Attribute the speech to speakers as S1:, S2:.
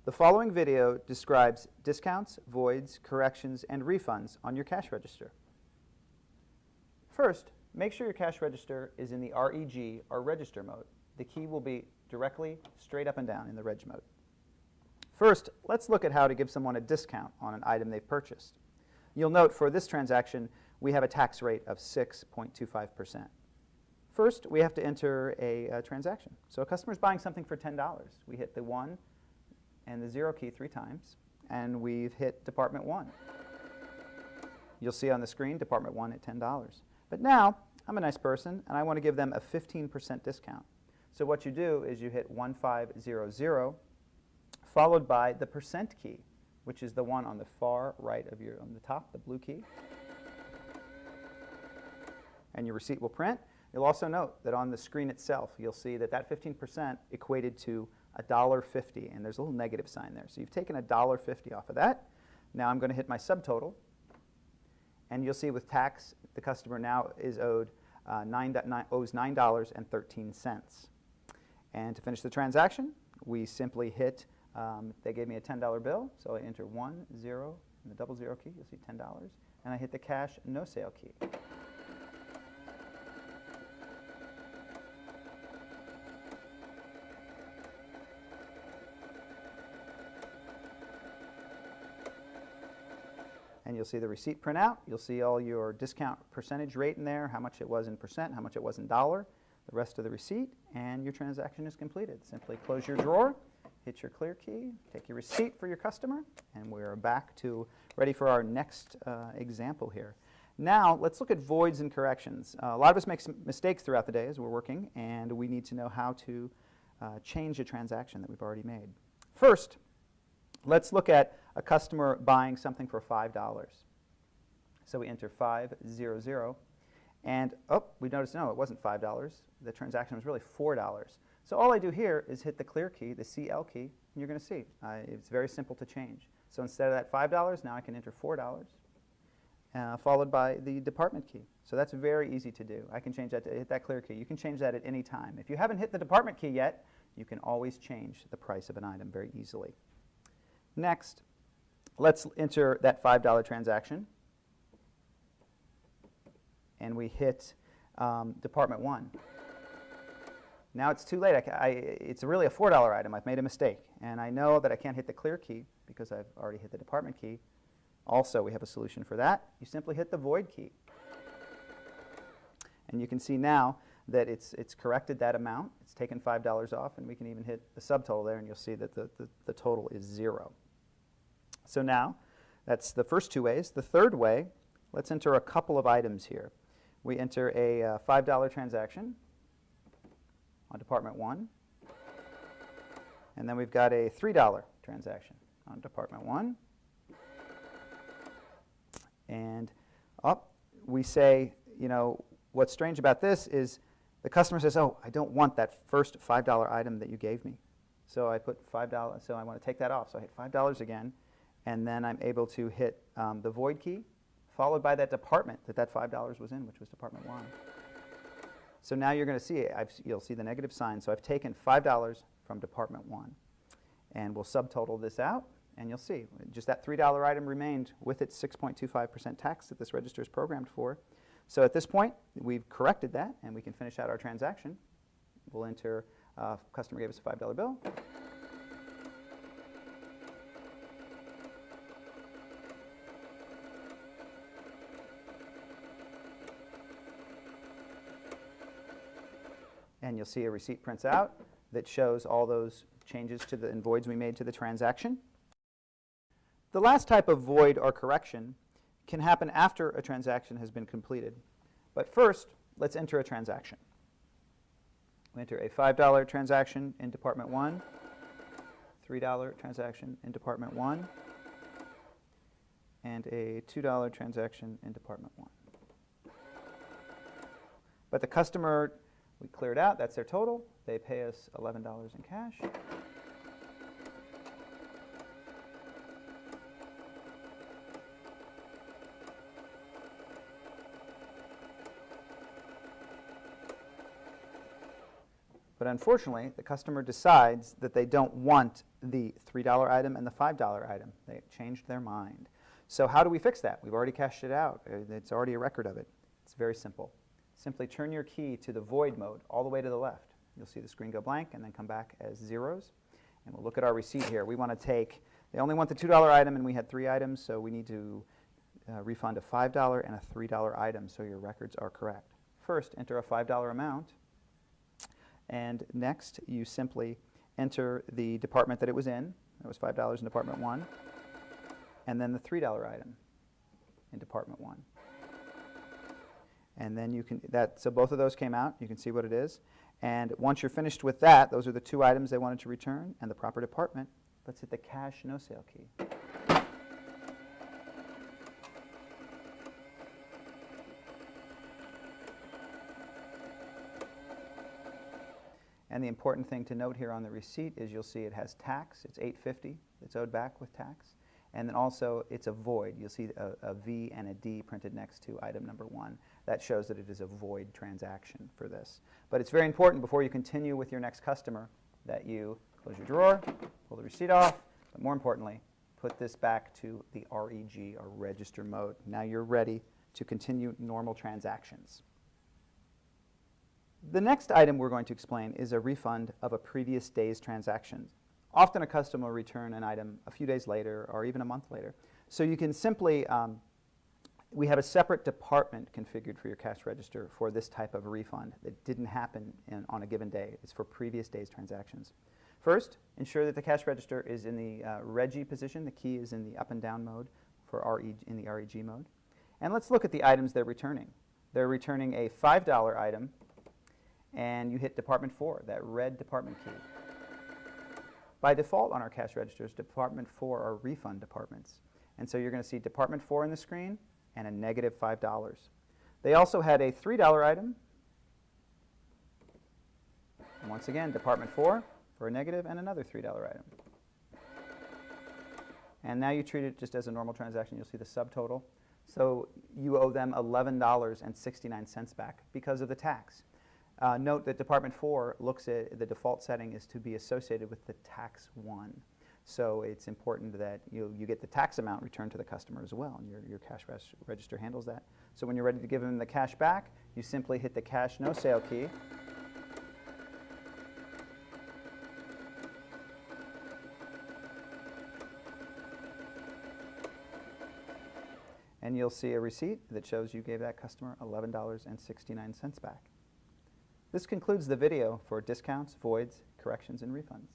S1: The following video describes discounts, voids, corrections, and refunds on your cash register. First, make sure your cash register is in the REG or register mode. The key will be directly straight up and down in the reg mode. First, let's look at how to give someone a discount on an item they've purchased. You'll note for this transaction, we have a tax rate of 6.25%. First, we have to enter a transaction. So a customer is buying something for $10. We hit the 1 and the 0 key 3 times, and we've hit Department 1. You'll see on the screen Department 1 at $10. But now, I'm a nice person, and I want to give them a 15% discount. So what you do is you hit 1500, followed by the percent key, which is the one on the far right of on the top, the blue key. And your receipt will print. You'll also note that on the screen itself, you'll see that that 15% equated to $1.50, and there's a little negative sign there. So you've taken $1.50 off of that. Now I'm going to hit my subtotal, and you'll see with tax, the customer now is owes $9.13. And to finish the transaction, we simply hit, they gave me a $10 bill, so I enter 1, 0, and the 00 key, you'll see $10, and I hit the cash no sale key. And you'll see the receipt print out. You'll see all your discount percentage rate in there, how much it was in percent, how much it was in dollar, the rest of the receipt, and your transaction is completed. Simply close your drawer, hit your clear key, take your receipt for your customer, and we're back to ready for our next example here. Now, let's look at voids and corrections. A lot of us make some mistakes throughout the day as we're working, and we need to know how to change a transaction that we've already made. First, let's look at a customer buying something for $5. So we enter 500, and we notice, no, it wasn't $5. The transaction was really $4. So all I do here is hit the clear key, the CL key, and you're going to see it's very simple to change. So instead of that $5, now I can enter $4, followed by the department key. So that's very easy to do. I can change that to hit that clear key. You can change that at any time. If you haven't hit the department key yet, you can always change the price of an item very easily. Next, let's enter that $5 transaction, and we hit Department 1. Now it's too late. It's really a $4 item. I've made a mistake, and I know that I can't hit the clear key because I've already hit the department key. Also, we have a solution for that. You simply hit the void key, and you can see now that it's corrected that amount. It's taken $5 off, and we can even hit the subtotal there, and you'll see that the total is 0. So now, that's the first two ways. The third way, let's enter a couple of items here. We enter a $5 transaction on Department 1, and then we've got a $3 transaction on Department 1. And we say, you know, what's strange about this is the customer says, oh, I don't want that first $5 item that you gave me. So I put $5, so I want to take that off. So I hit $5 again, and then I'm able to hit the void key, followed by that department that $5 was in, which was Department 1. So now you're going to see, you'll see the negative sign. So I've taken $5 from Department 1. And we'll subtotal this out, and you'll see just that $3 item remained with its 6.25% tax that this register is programmed for. So at this point, we've corrected that, and we can finish out our transaction. We'll enter, customer gave us a $5 bill. And you'll see a receipt prints out that shows all those changes to the voids we made to the transaction. The last type of void or correction can happen after a transaction has been completed. But first, let's enter a transaction. We enter a $5 transaction in Department 1, $3 transaction in Department 1, and a $2 transaction in Department 1. But the customer, we cleared out, that's their total. They pay us $11 in cash. But But unfortunately, the customer decides that they don't want the $3 item and the $5 item. They changed their mind. So how do we fix that? We've already cashed it out. It's already a record of it. It's very simple. Simply turn your key to the void mode all the way to the left. You'll see the screen go blank and then come back as zeros. And we'll look at our receipt here. We want to take, they only want the $2 item and we had 3 items, so we need to refund a $5 and a $3 item so your records are correct. First, enter a $5 amount. And next, you simply enter the department that it was in. That was $5 in Department 1. And then the $3 item in Department 1. And then you can, so both of those came out. You can see what it is. And once you're finished with that, those are the 2 items they wanted to return and the proper department. Let's hit the cash no sale key. And the important thing to note here on the receipt is you'll see it has tax. It's $8.50 that's owed back with tax. And then also it's a void. You'll see a V and a D printed next to item number 1. That shows that it is a void transaction for this. But it's very important before you continue with your next customer that you close your drawer, pull the receipt off, but more importantly, put this back to the REG or register mode. Now you're ready to continue normal transactions. The next item we're going to explain is a refund of a previous day's transaction. Often a customer will return an item a few days later or even a month later. So you can simply, we have a separate department configured for your cash register for this type of refund that didn't happen on a given day. It's for previous day's transactions. First, ensure that the cash register is in the REG position. The key is in the up and down mode for in the REG mode. And let's look at the items they're returning. They're returning a $5 item, and you hit Department 4, that red department key. By default on our cash registers, Department 4 are refund departments. And so you're going to see Department 4 on the screen and a negative $5. They also had a $3 item. And once again, Department 4 for a negative and another $3 item. And now you treat it just as a normal transaction. You'll see the subtotal. So you owe them $11.69 back because of the tax. Note that Department 4 looks at the default setting is to be associated with the tax 1. So it's important that you get the tax amount returned to the customer as well, and your cash register handles that. So when you're ready to give them the cash back, you simply hit the cash no sale key. And you'll see a receipt that shows you gave that customer $11.69 back. This concludes the video for discounts, voids, corrections, and refunds.